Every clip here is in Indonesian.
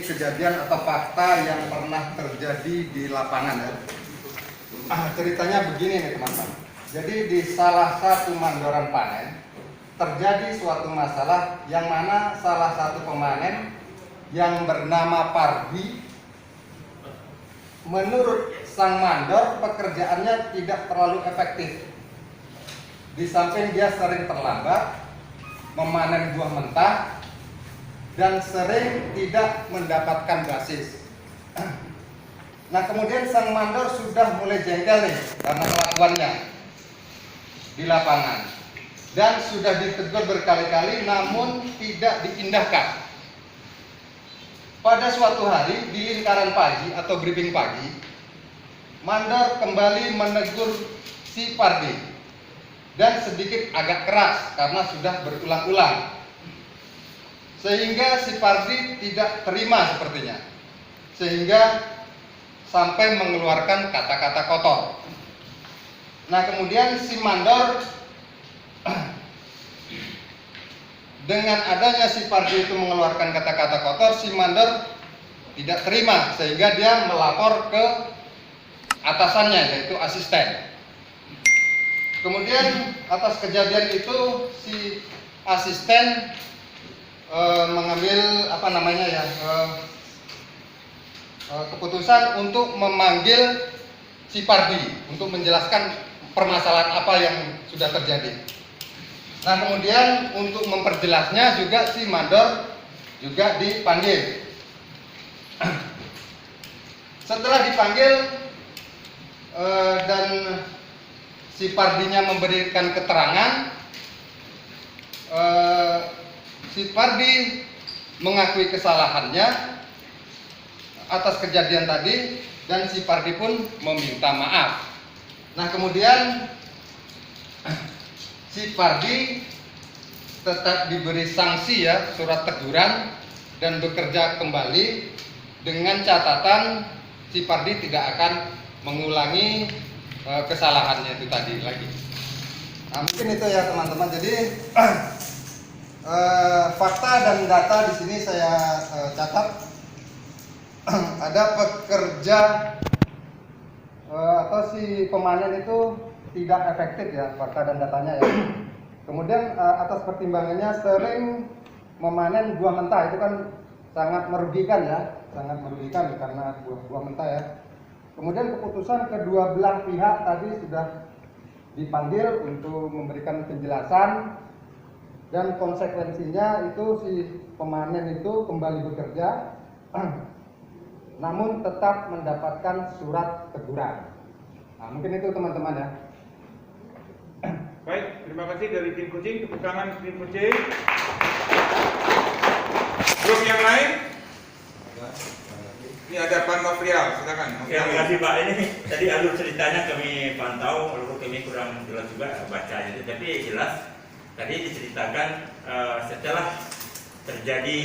kejadian atau fakta yang pernah terjadi di lapangan ya. Ceritanya begini nih teman-teman. Jadi di salah satu mandoran panen terjadi suatu masalah yang mana salah satu pemanen yang bernama Pardi, menurut sang mandor pekerjaannya tidak terlalu efektif. Di samping dia sering terlambat, memanen buah mentah, dan sering tidak mendapatkan basis. Nah kemudian sang mandor sudah mulai jengkel nih karena kelakuannya di lapangan, dan sudah ditegur berkali-kali namun tidak diindahkan. Pada suatu hari di lingkaran pagi atau briefing pagi, mandor kembali menegur si Pardi dan sedikit agak keras karena sudah berulang-ulang, sehingga si Pardi tidak terima sepertinya, sehingga sampai mengeluarkan kata-kata kotor. Nah kemudian si mandor dengan adanya si Pardi itu mengeluarkan kata-kata kotor, si mandor tidak terima sehingga dia melapor ke atasannya yaitu asisten. Kemudian atas kejadian itu si asisten mengambil keputusan untuk memanggil si Pardi untuk menjelaskan permasalahan apa yang sudah terjadi. Nah kemudian untuk memperjelasnya juga si mandor juga dipanggil. Setelah dipanggil dan si Pardinya memberikan keterangan, si Pardi mengakui kesalahannya atas kejadian tadi dan si Pardi pun meminta maaf. Nah kemudian si Pardi tetap diberi sanksi ya, surat teguran, dan bekerja kembali dengan catatan si Pardi tidak akan mengulangi kesalahannya itu tadi lagi. Nah mungkin itu ya teman-teman. Jadi fakta dan data di sini saya catat. Ada pekerja atau si pemanen itu tidak efektif ya, fakta dan datanya ya. Kemudian atas pertimbangannya sering memanen buah mentah, itu kan sangat merugikan ya, sangat merugikan karena buah mentah ya. Kemudian keputusan kedua belah pihak tadi sudah dipanggil untuk memberikan penjelasan, dan konsekuensinya itu si pemanen itu kembali bekerja namun tetap mendapatkan surat teguran. Nah, mungkin itu teman-teman ya. Baik, terima kasih dari tim kucing, tepuk tangan tim kucing. Belum yang lain? Ini ada Pak Nofrial, silakan. Ya, terima kasih Pak. Ini tadi alur ceritanya kami pantau, alur kami kurang jelas juga baca itu, tapi jelas tadi diceritakan setelah terjadi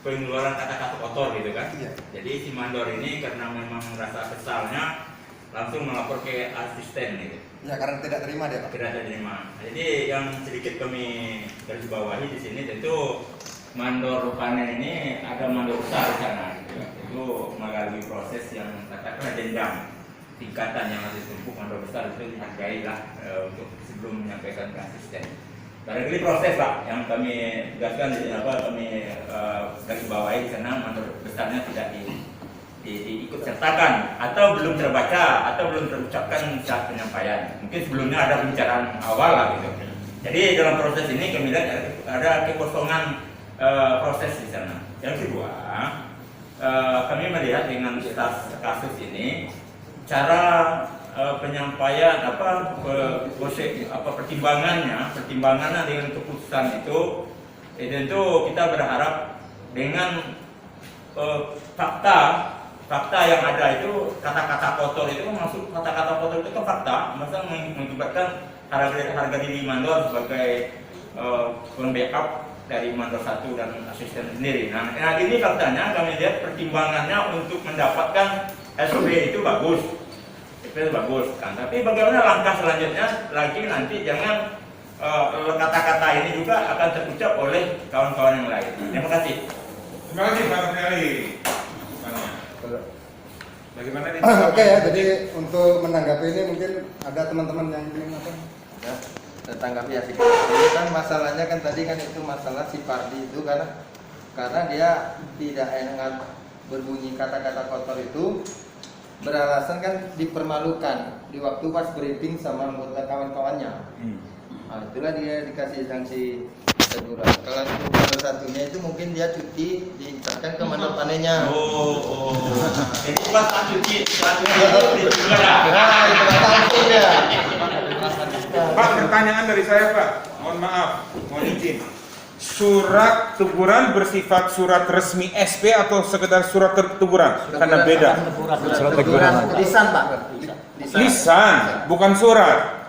pengeluaran kata-kata kotor gitu kan. Iya. Jadi si mandor ini karena memang merasa kesalnya langsung melapor ke asisten gitu. Ya karena tidak terima dia Pak. Tidak terima. Jadi yang sedikit kami garis bawahi di sini tentu mandor panen ini ada mandor besar di sana gitu. Itu melalui proses yang katakanlah jenjang tingkatan yang masih tumpuk, mandor besar itu dihargai lah untuk sebelum menyampaikan ke asisten. Barangkali proses Pak yang kami tugaskan kami garis bawahi di sana, mandor besarnya tidak diikut sertakan atau belum terbaca atau belum terucapkan saat penyampaian. Mungkin sebelumnya ada pembicaraan awal lah gitu. Jadi dalam proses ini kami lihat ada kekosongan proses di sana. Yang kedua, kami melihat dengan kasus ini cara penyampaian pertimbangannya dengan keputusan itu tentu kita berharap dengan fakta yang ada itu kata-kata kotor itu masuk, kata-kata kotor itu kan fakta, masa mengakibatkan harga diri mandor sebagai backup dari mandor satu dan asisten sendiri. Nah ini faktanya kami lihat pertimbangannya untuk mendapatkan SOP itu bagus. Itu bagus kan, tapi bagaimana langkah selanjutnya lagi nanti jangan kata-kata ini juga akan terucap oleh kawan-kawan yang lain. Terima kasih. Terima kasih Pak Nofriali. Bagaimana nih? Oke ya, jadi untuk menanggapi ini mungkin ada teman-teman yang ingin apa? Ya, saya tanggapi ya sih. Jadi kan masalahnya kan tadi kan itu masalah si Pardi itu karena dia tidak enak berbunyi kata-kata kotor itu, beralasan kan dipermalukan di waktu pas briefing sama anggota kawan-kawannya. Nah, itulah dia dikasih sanksi teguran. Kalau untuk mandor satunya itu mungkin dia cuti diincarkan ke mandor panennya. Jadi pas cuci itu ditegur. Nah, itu sanksi ya. Pak, pertanyaan dari saya Pak. Mohon maaf, mohon izin. Surat teguran bersifat surat resmi SP atau sekedar surat teguran? Karena beda. Surat teguran. Lisan, Pak. Lisan, bukan surat.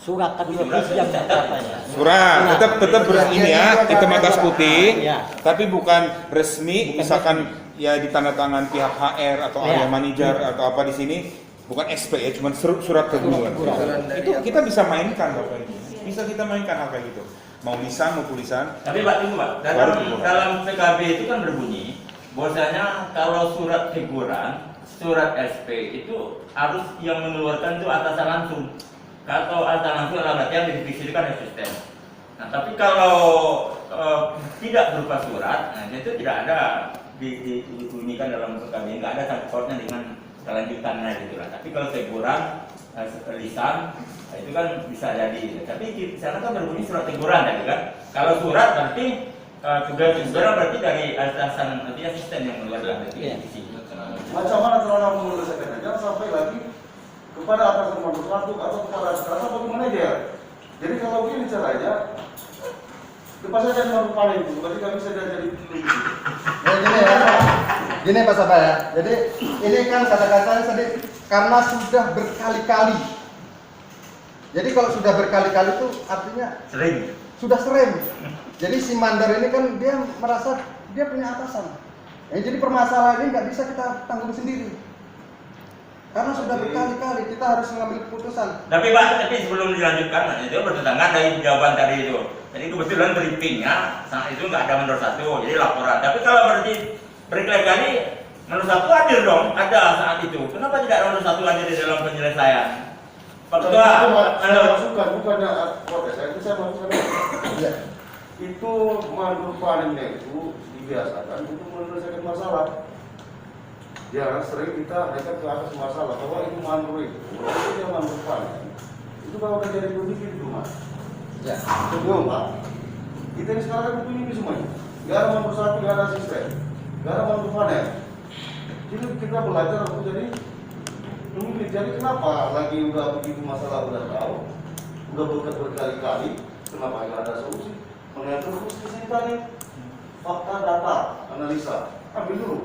Surat tapi yang katanya. Surat, tetap ini ya, hitam atas putih, Iya. tapi bukan resmi, misalkan ya ditandatangan pihak HR atau area manajer atau apa di sini, bukan SP ya, cuma surat teguran. Itu kita bisa mainkan Bapak Ibu. Bisa kita mainkan hal kayak gitu. Mau lisan mau tulisan. Tapi Pak, tunggu Pak. Dalam PKB itu kan berbunyi bahwasanya kalau surat teguran, surat SP itu harus yang mengeluarkan itu atasan langsung. Kalau atasan langsung adalah berarti yang direvisi kan asisten. Nah, tapi kalau tidak berupa surat, nah itu tidak ada dibunyikan dalam PKB, nggak ada sangkutnya dengan kelanjutannya gitu lah. Tapi kalau teguran lisan, nah, itu kan bisa jadi. Tapi di sana kan berbunyi surat teguran tadi kan. Kalau surat berarti tugas teguran berarti dari atasan nanti asisten yang mengeluarkan revisi. Macam mana cara menyelesaikan? Jangan sampai lagi kepada atasan nomor satu atau kepada atasan bagaimana dia. Jadi kalau begini caranya, lepas saja nomor paling itu, berarti kami bisa jadi Ya gini ya, gini Pak Sabah ya. Jadi ini kan kata-katanya tadi karena sudah berkali-kali. Jadi kalau sudah berkali-kali itu artinya Sering. sudah sering. Jadi si mandor ini kan dia merasa dia punya atasan. Ya, jadi permasalahan ini nggak bisa kita tanggung sendiri. Karena sudah berkali-kali kita harus mengambil keputusan. Tapi Pak, sebelum dilanjutkan, nah, itu bertentangan dari jawaban tadi itu. Jadi kebetulan briefingnya saat itu nggak ada mandor satu, jadi laporan. Tapi kalau berarti berkali-kali mandor satu hadir dong, ada saat itu. Kenapa tidak mandor satu hadir di dalam penyelesaian? Pak Ketua, saya masukkan, bukannya protes, itu saya masukkan. Ya. Itu mandor panennya itu dibiasakan untuk menyelesaikan masalah. Jangan sering kita naikkan ke atas masalah bahwa itu mandor itu dia mandor panen. Itu kalau udah jadi pemimpin di rumah. Ya. Kedua Pak, kita ini sekarang kan ini semuanya. Gak ada mandor satu, gak ada asisten, gak ada mandor panen. Jadi kita belajar untuk jadi pemimpin. Jadi kenapa lagi udah begitu masalah udah tahu, udah berkali-kali, kenapa nggak ada solusi? Mengatur terus ke sini tadi, fakta, data, analisa, ambil dulu.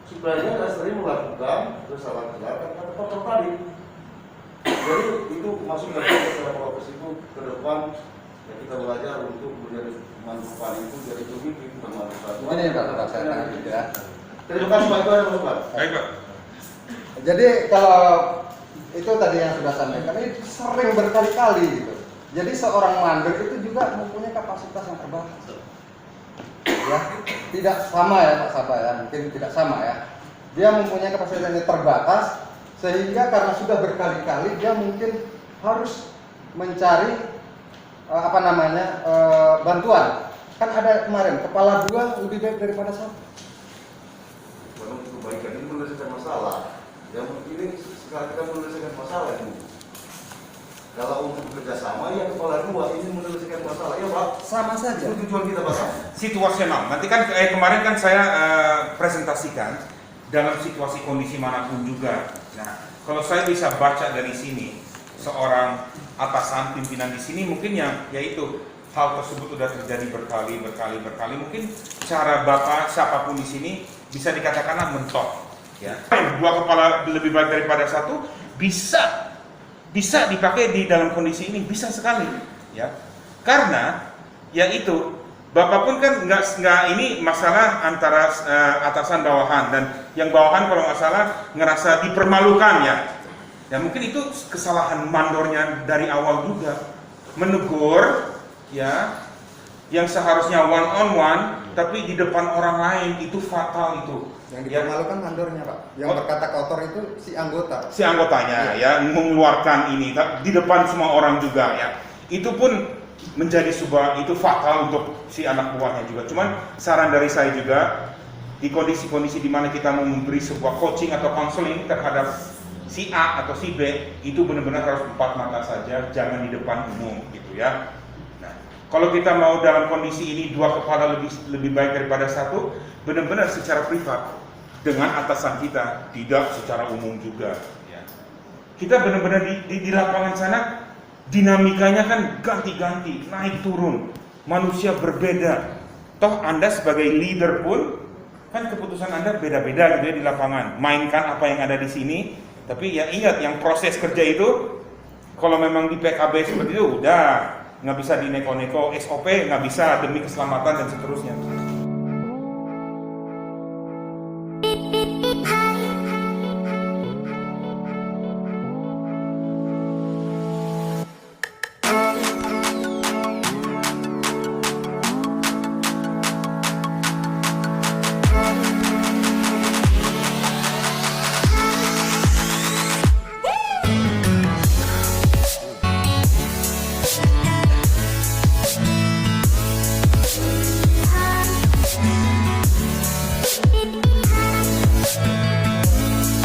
Supaya dia nggak sering melakukan kesalahan-kesalahan kata-kata tadi. Jadi itu masuk dari proses itu ke depan ya kita belajar untuk menjadi manfaat itu jadi pemimpin bermanfaat. Ini Pak Sabah saya tanggapi ya. Terima kasih Pak, itu ada Pak. Baik Pak. Jadi kalau itu tadi yang sudah sampaikan itu sering berkali-kali gitu. Jadi seorang mandor itu juga mempunyai kapasitas yang terbatas. Ya, tidak sama ya Pak Sabah ya, mungkin tidak sama ya. Dia mempunyai kapasitas yang terbatas sehingga karena sudah berkali-kali dia mungkin harus mencari bantuan. Kan ada kemarin kepala dua lebih baik daripada satu. Kalau untuk kebaikan ini menyelesaikan masalah. Yang ini sekarang kita menyelesaikan masalah ini. Kalau untuk kerjasama ya kepala dua ini menyelesaikan masalah ya Pak. Sama saja. Itu tujuan kita Pak. Situasional. Nanti kan kemarin kan saya presentasikan dalam situasi kondisi manapun juga. Nah, kalau saya bisa baca dari sini seorang atasan pimpinan di sini mungkin yaitu hal tersebut sudah terjadi berkali. Mungkin cara Bapak siapapun di sini bisa dikatakanlah mentok. Ya. Dua kepala lebih baik daripada satu bisa dipakai di dalam kondisi ini bisa sekali. Ya. Karena yaitu Bapak pun kan nggak ini masalah antara atasan bawahan dan yang bawahan kalau nggak salah ngerasa dipermalukan ya. Ya mungkin itu kesalahan mandornya dari awal juga menegur ya yang seharusnya one on one tapi di depan orang lain, itu fatal itu. Yang Ya. dipermalukan mandornya Pak. Yang Oh. berkata kotor itu si anggota. Si anggotanya ya mengeluarkan ini di depan semua orang juga ya. Itu pun menjadi sebuah, itu fatal untuk si anak buahnya juga. Cuman saran dari saya juga, di kondisi-kondisi di mana kita mau memberi sebuah coaching atau counseling terhadap si A atau si B, itu benar-benar harus empat mata saja, jangan di depan umum gitu ya. Nah, kalau kita mau dalam kondisi ini dua kepala lebih baik daripada satu, benar-benar secara privat dengan atasan kita, tidak secara umum juga ya. Kita benar-benar di lapangan sana dinamikanya kan ganti-ganti, naik turun, manusia berbeda. Toh Anda sebagai leader pun kan keputusan Anda beda-beda gitu ya di lapangan. Mainkan apa yang ada di sini, tapi ya ingat yang proses kerja itu kalau memang di PKB seperti itu udah nggak bisa dineko-neko, SOP nggak bisa demi keselamatan dan seterusnya.